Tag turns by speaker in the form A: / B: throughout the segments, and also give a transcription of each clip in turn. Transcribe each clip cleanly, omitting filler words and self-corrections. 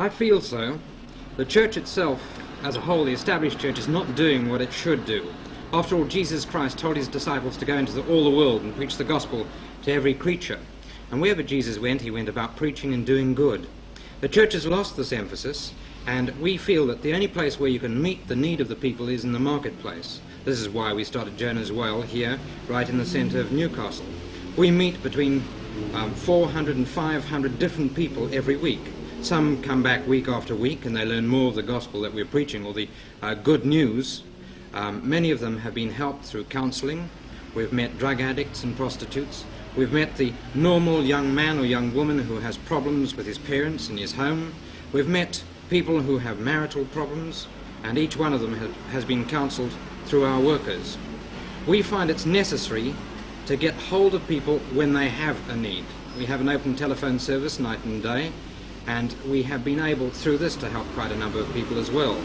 A: I feel so. The church itself, as a whole, the established church, is not doing what it should do. After all, Jesus Christ told his disciples to go into all the world and preach the gospel to every creature. And wherever Jesus went, he went about preaching and doing good. The church has lost this emphasis, and we feel that the only place where you can meet the need of the people is in the marketplace. This is why we started Jonah's Well here, right in the centre of Newcastle. We meet between 400 and 500 different people every week. Some come back week after week and they learn more of the gospel that we're preaching, or the good news. Many of them have been helped through counselling. We've met drug addicts and prostitutes. We've met the normal young man or young woman who has problems with his parents in his home. We've met people who have marital problems, and each one of them has been counselled through our workers. We find it's necessary to get hold of people when they have a need. We have an open telephone service night and day, and we have been able through this to help quite a number of people as well.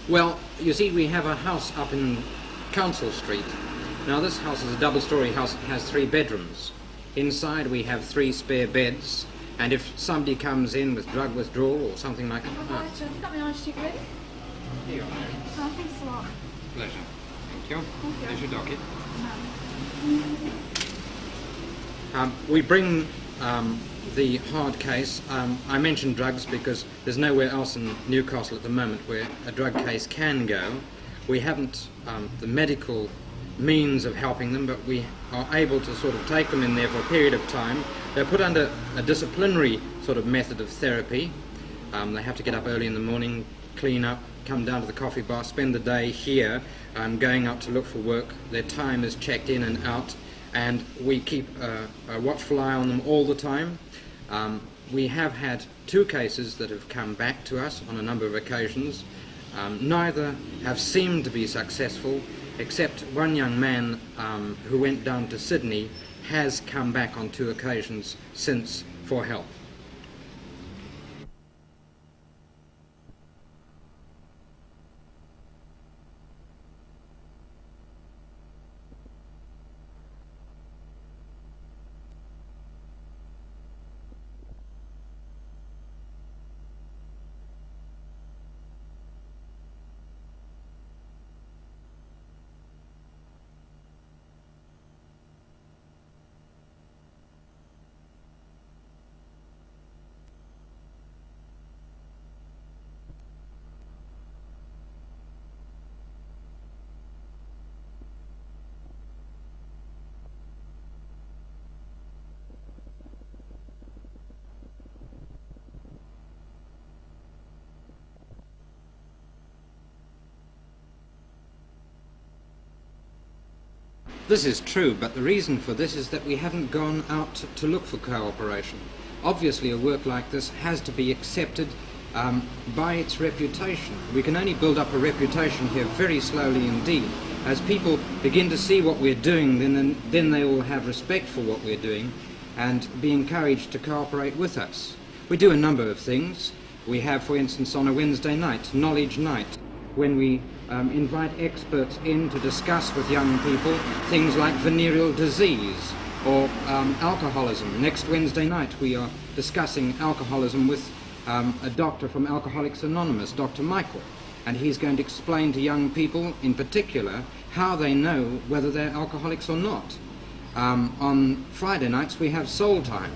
A: Well, you see, we have a house up in Council Street. Now, this house is a double-storey house. It has 3 bedrooms. Inside we have 3 spare beds, and if somebody comes in with drug withdrawal or something like that...
B: Right, have you got my ice sheet ready?
A: Here you are, Mary.
B: Oh, thanks a lot.
A: Pleasure. Thank you.
B: Thank you.
A: There's your docket. We bring the hard case. I mentioned drugs because there's nowhere else in Newcastle at the moment where a drug case can go. We haven't the medical means of helping them, but we are able to sort of take them in there for a period of time. They're put under a disciplinary sort of method of therapy. They have to get up early in the morning, clean up, come down to the coffee bar, spend the day here, going out to look for work. Their time is checked in and out, and we keep a watchful eye on them all the time. We have had 2 cases that have come back to us on a number of occasions. Neither have seemed to be successful, except one young man who went down to Sydney has come back on 2 occasions since for help. This is true, but the reason for this is that we haven't gone out to look for cooperation. Obviously, a work like this has to be accepted by its reputation. We can only build up a reputation here very slowly indeed. As people begin to see what we're doing, then they will have respect for what we're doing and be encouraged to cooperate with us. We do a number of things. We have, for instance, on a Wednesday night, Knowledge Night, when we invite experts in to discuss with young people things like venereal disease or alcoholism. Next Wednesday night we are discussing alcoholism with a doctor from Alcoholics Anonymous, Dr. Michael, and he's going to explain to young people in particular how they know whether they're alcoholics or not. On Friday nights we have Soul Time.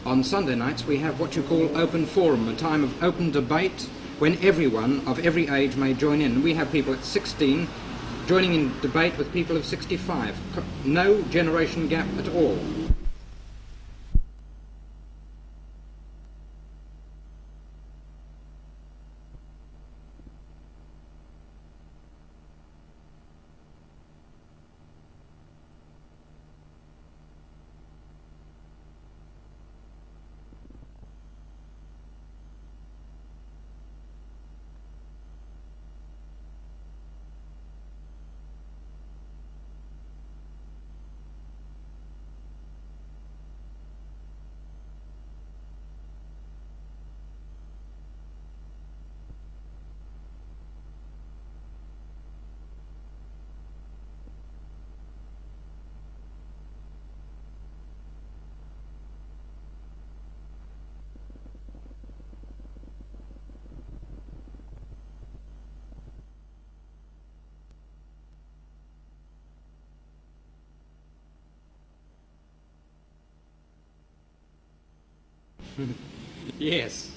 A: On Sunday nights we have what you call Open Forum, a time of open debate when everyone of every age may join in. We have people at 16 joining in debate with people of 65. No generation gap at all. Yes,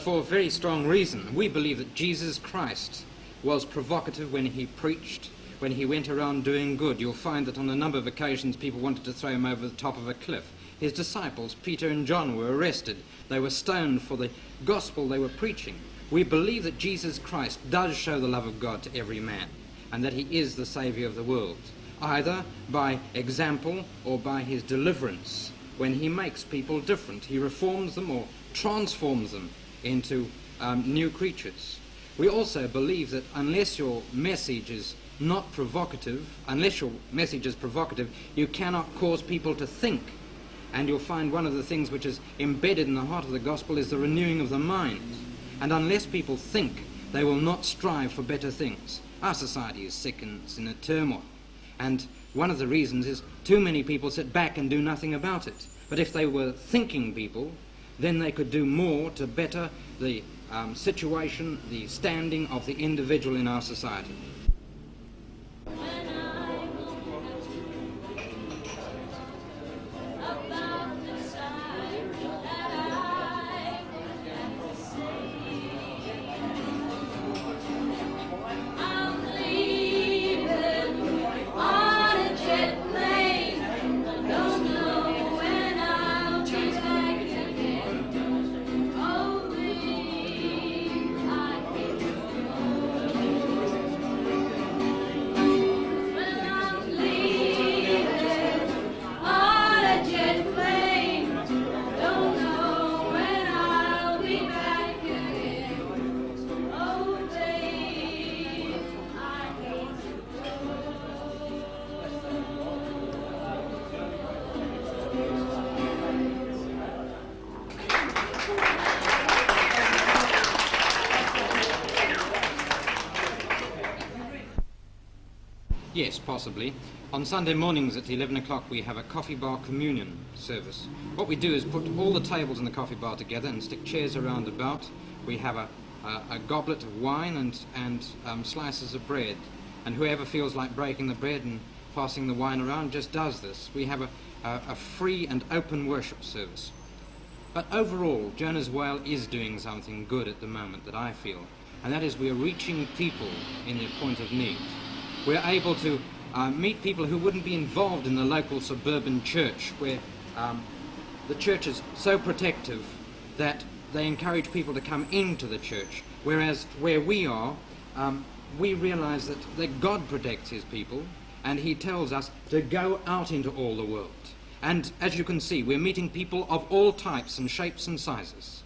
A: for a very strong reason. We believe that Jesus Christ was provocative when he preached, when he went around doing good. You'll find that on a number of occasions people wanted to throw him over the top of a cliff. His disciples, Peter and John, were arrested. They were stoned for the gospel they were preaching. We believe that Jesus Christ does show the love of God to every man, and that he is the Saviour of the world, either by example or by his deliverance. When he makes people different, he reforms them or transforms them into new creatures. We also believe that unless your message is not provocative, unless your message is provocative, you cannot cause people to think. And you'll find one of the things which is embedded in the heart of the gospel is the renewing of the mind. And unless people think, they will not strive for better things. Our society is sick and it's in a turmoil. And one of the reasons is too many people sit back and do nothing about it. But if they were thinking people, then they could do more to better the situation, the standing of the individual in our society. Yes, possibly. On Sunday mornings at 11 o'clock we have a coffee bar communion service. What we do is put all the tables in the coffee bar together and stick chairs around about. We have a goblet of wine and slices of bread. And whoever feels like breaking the bread and passing the wine around just does this. We have a free and open worship service. But overall, Jonah's Whale is doing something good at the moment that I feel. And that is we're reaching people in their point of need. We're able to meet people who wouldn't be involved in the local suburban church, where the church is so protective that they encourage people to come into the church, whereas where we are, we realize that God protects his people, and he tells us to go out into all the world. And as you can see, we're meeting people of all types and shapes and sizes.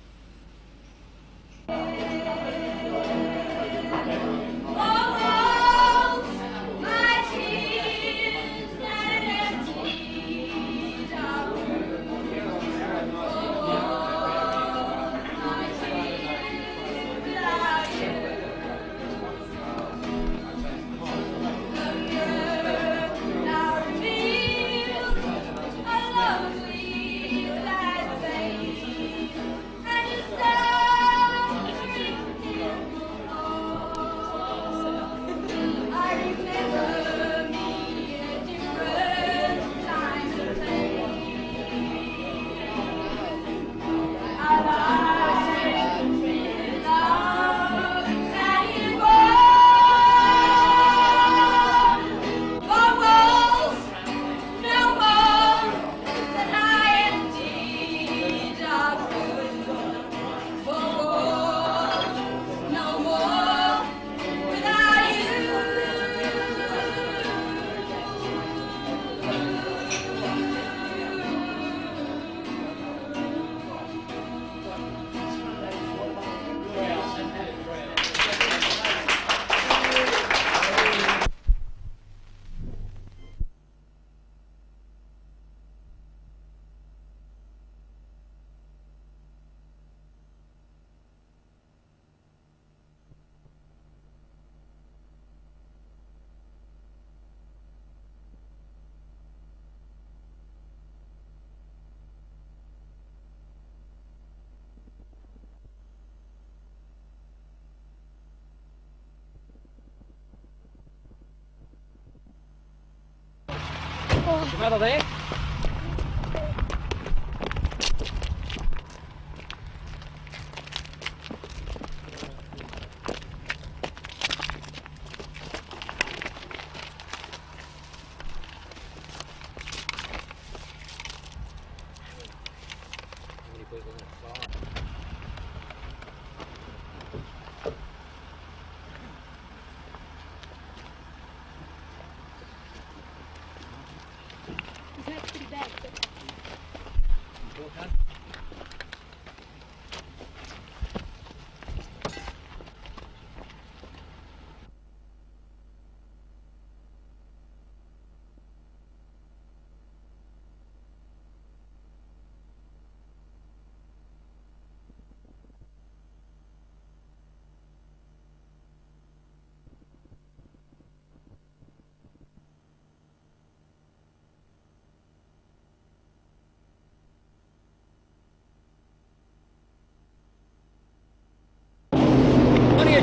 A: What's the matter there?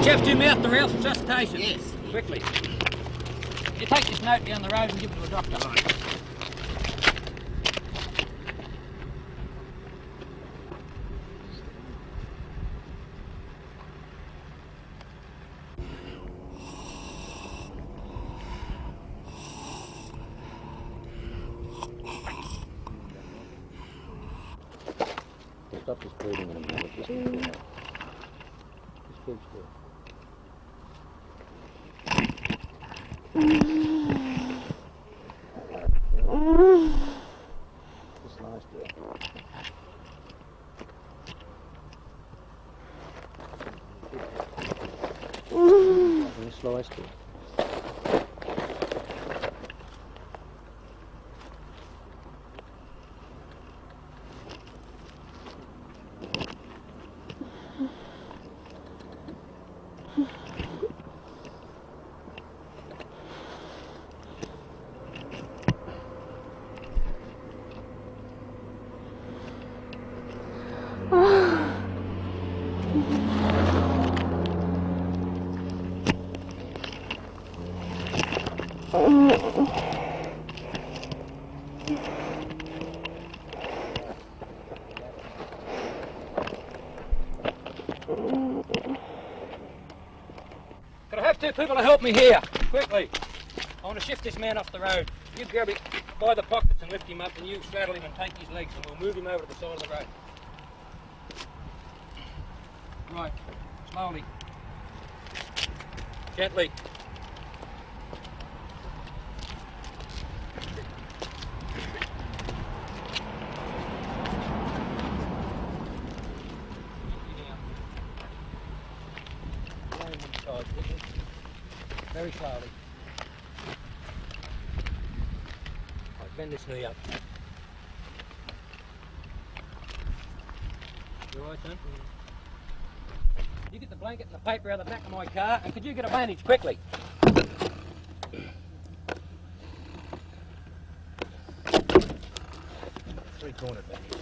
C: Jeff, do you mouth the rail for resuscitation?
D: Yes.
C: Quickly. You take this note down the road and give it to the doctor.
D: Right.
C: Stop this bleeding in a minute. Just keep still. Just lie still. Just lie still. Can I have two people to help me here? Quickly. I want to shift this man off the road. You grab him by the pockets and lift him up, and you straddle him and take his legs, and we'll move him over to the side of the road. Right. Slowly. Gently. Very slowly. Right, bend this knee up. You alright, son? You get the blanket and the paper out of the back of my car, and could you get a bandage quickly? Three-cornered bandage.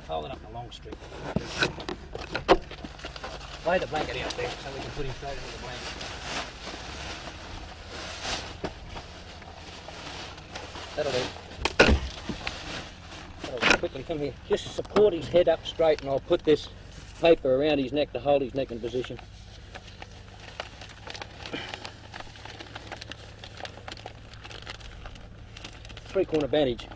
C: Hold it up in a long strip. Lay the blanket out there so we can put him straight into the blanket. That'll do. That'll do. Quickly, come here. Just support his head up straight, and I'll put this paper around his neck to hold his neck in position. Three-corner bandage.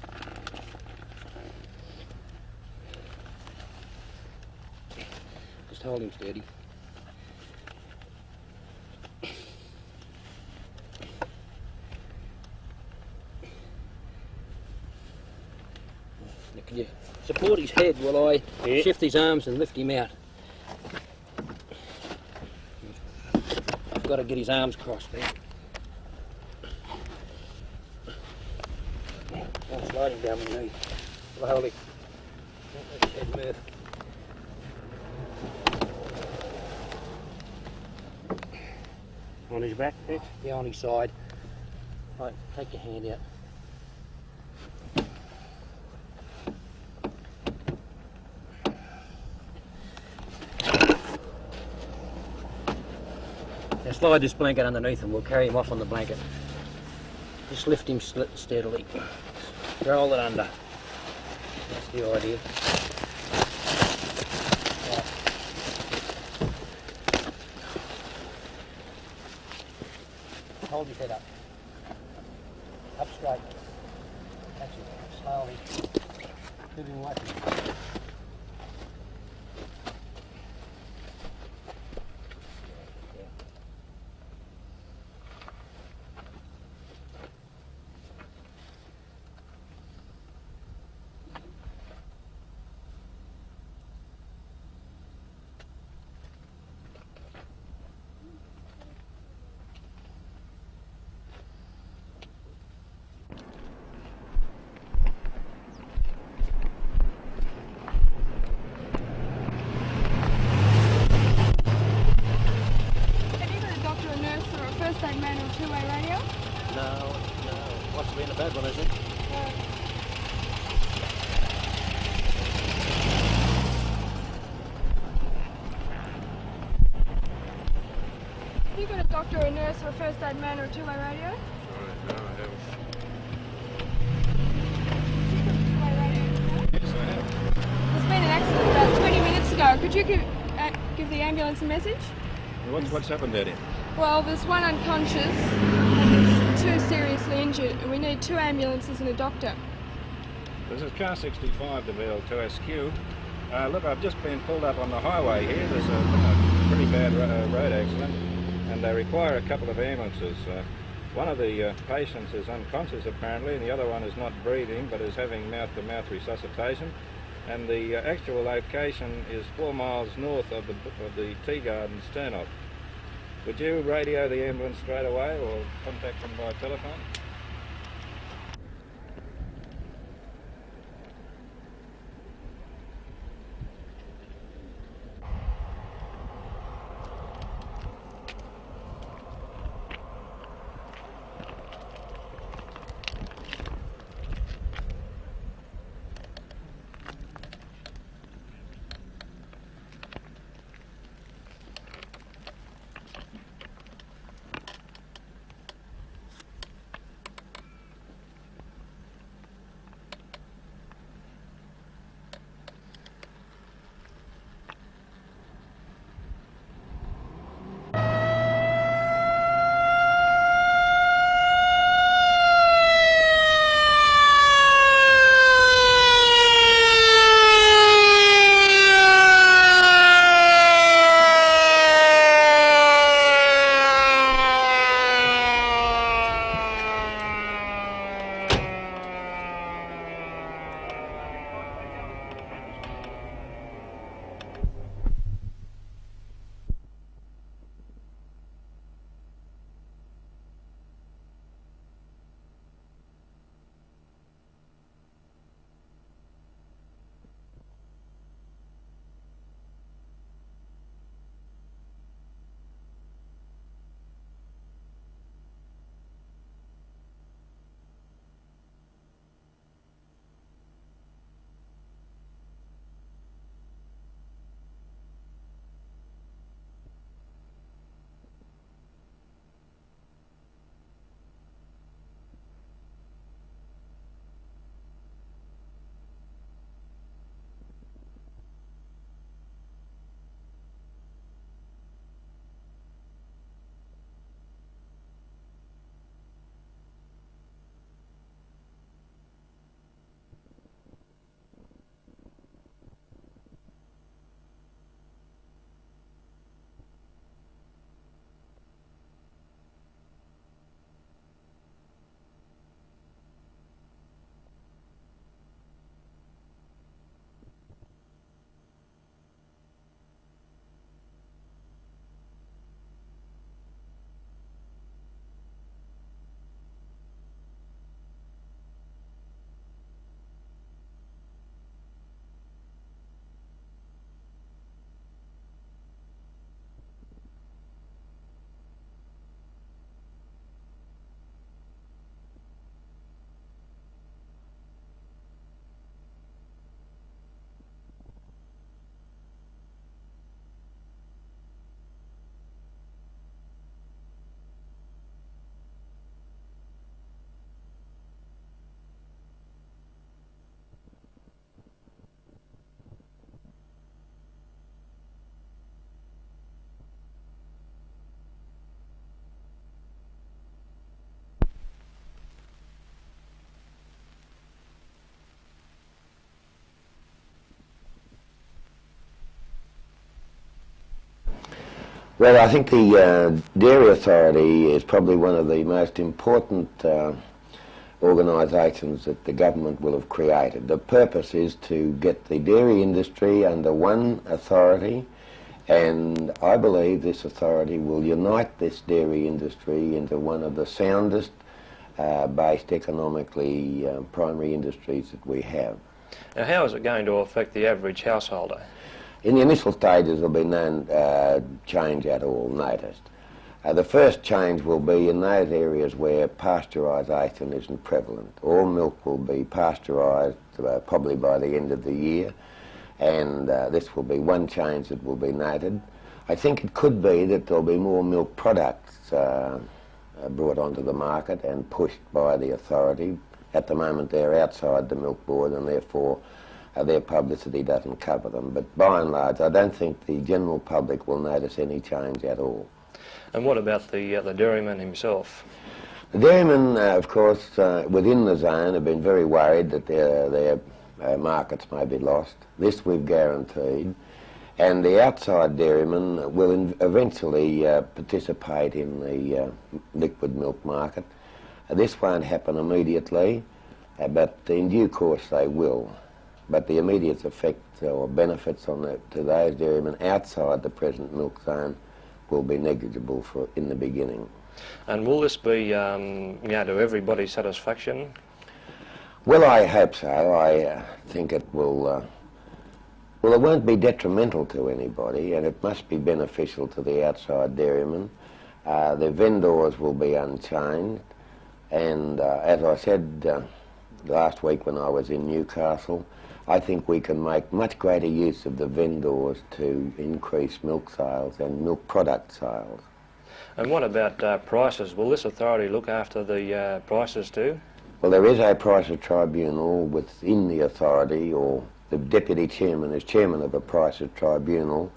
C: Just hold him steady. Now, can you support his head while I shift his arms and lift him out? I've got to get his arms crossed there. I'll slide him down my knee. Slowly. Don't let his head move.
D: On his back, Dick?
C: Yeah, on his side. Right, take your hand out. Now slide this blanket underneath and we'll carry him off on the blanket. Just lift him steadily. Roll it under. That's the idea. Right. Hold his head up. Up straight. That's it. Slowly. Move him away from you.
B: Two-way radio?
C: No. Wants to be in a bad one, is it?
B: Have you got a doctor or a nurse or a first aid man or a two-way radio?
E: Sorry, no, I haven't.
B: Two-way radio.
E: Yes, I have.
B: There's been an accident about 20 minutes ago. Could you give the ambulance a message?
E: What's happened out here?
B: Well, there's one unconscious and there's two seriously injured, and we need two ambulances and a doctor.
E: This is car 65 to Ville to SQ. Look, I've just been pulled up on the highway here. There's a pretty bad road accident, and they require a couple of ambulances. One of the patients is unconscious apparently, and the other one is not breathing but is having mouth-to-mouth resuscitation. And the actual location is 4 miles north of the Tea Gardens turnoff. Would you radio the ambulance straight away or contact them by telephone?
F: Well, I think the Dairy Authority is probably one of the most important organisations that the government will have created. The purpose is to get the dairy industry under one authority, and I believe this authority will unite this dairy industry into one of the soundest based economically primary industries that we have.
G: Now, how is it going to affect the average householder?
F: In the initial stages there will be no change at all noticed. The first change will be in those areas where pasteurisation isn't prevalent. All milk will be pasteurised probably by the end of the year, and this will be one change that will be noted. I think it could be that there'll be more milk products brought onto the market and pushed by the authority. At the moment they're outside the milk board and therefore their publicity doesn't cover them. But by and large I don't think the general public will notice any change at all.
G: And what about the dairyman himself?
F: The dairymen, of course, within the zone have been very worried that their markets may be lost. This we've guaranteed. And the outside dairymen will eventually participate in the liquid milk market. This won't happen immediately, but in due course they will. But the immediate effect or benefits to those dairymen outside the present milk zone will be negligible in the beginning.
G: And will this be to everybody's satisfaction?
F: Well, I hope so. I think it will. Well, it won't be detrimental to anybody, and it must be beneficial to the outside dairymen. The vendors will be unchanged, and as I said last week when I was in Newcastle, I think we can make much greater use of the vendors to increase milk sales and milk product sales.
G: And what about prices? Will this authority look after the prices too?
F: Well, there is a prices tribunal within the authority, or the deputy chairman is chairman of a prices tribunal,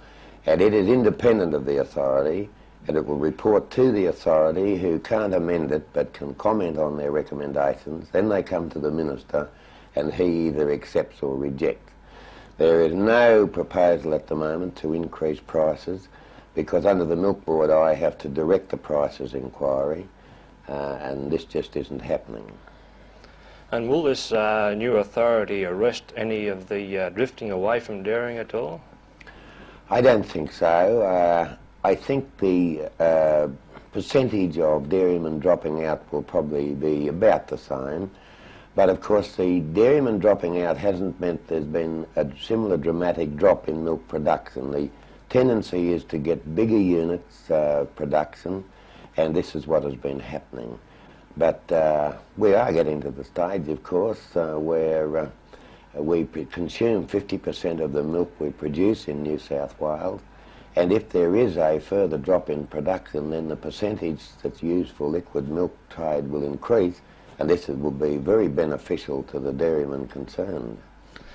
F: and it is independent of the authority, and it will report to the authority, who can't amend it but can comment on their recommendations. Then they come to the minister and he either accepts or rejects. There is no proposal at the moment to increase prices, because under the Milk Board I have to direct the prices inquiry, and this just isn't happening.
G: And will this new authority arrest any of the drifting away from dairying at all?
F: I don't think so. I think the percentage of dairymen dropping out will probably be about the same. But of course the dairymen dropping out hasn't meant there's been a similar dramatic drop in milk production. The tendency is to get bigger units production, and this is what has been happening. But we are getting to the stage, of course, where we consume 50% of the milk we produce in New South Wales, and if there is a further drop in production, then the percentage that's used for liquid milk trade will increase, and this will be very beneficial to the dairymen concerned.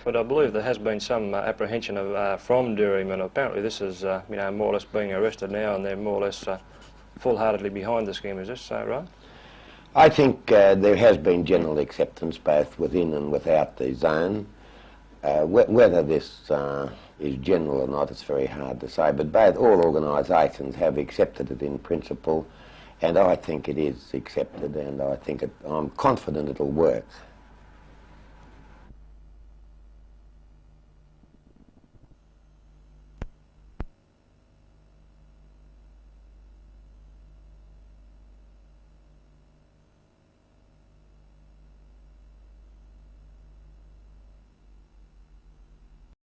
G: But I believe there has been some apprehension from dairymen. Apparently this is more or less being arrested now, and they're more or less full-heartedly behind the scheme. Is this right?
F: I think there has been general acceptance both within and without the zone. Whether this is general or not, it's very hard to say, but all organisations have accepted it in principle, and I think it is accepted, and I'm confident it'll work.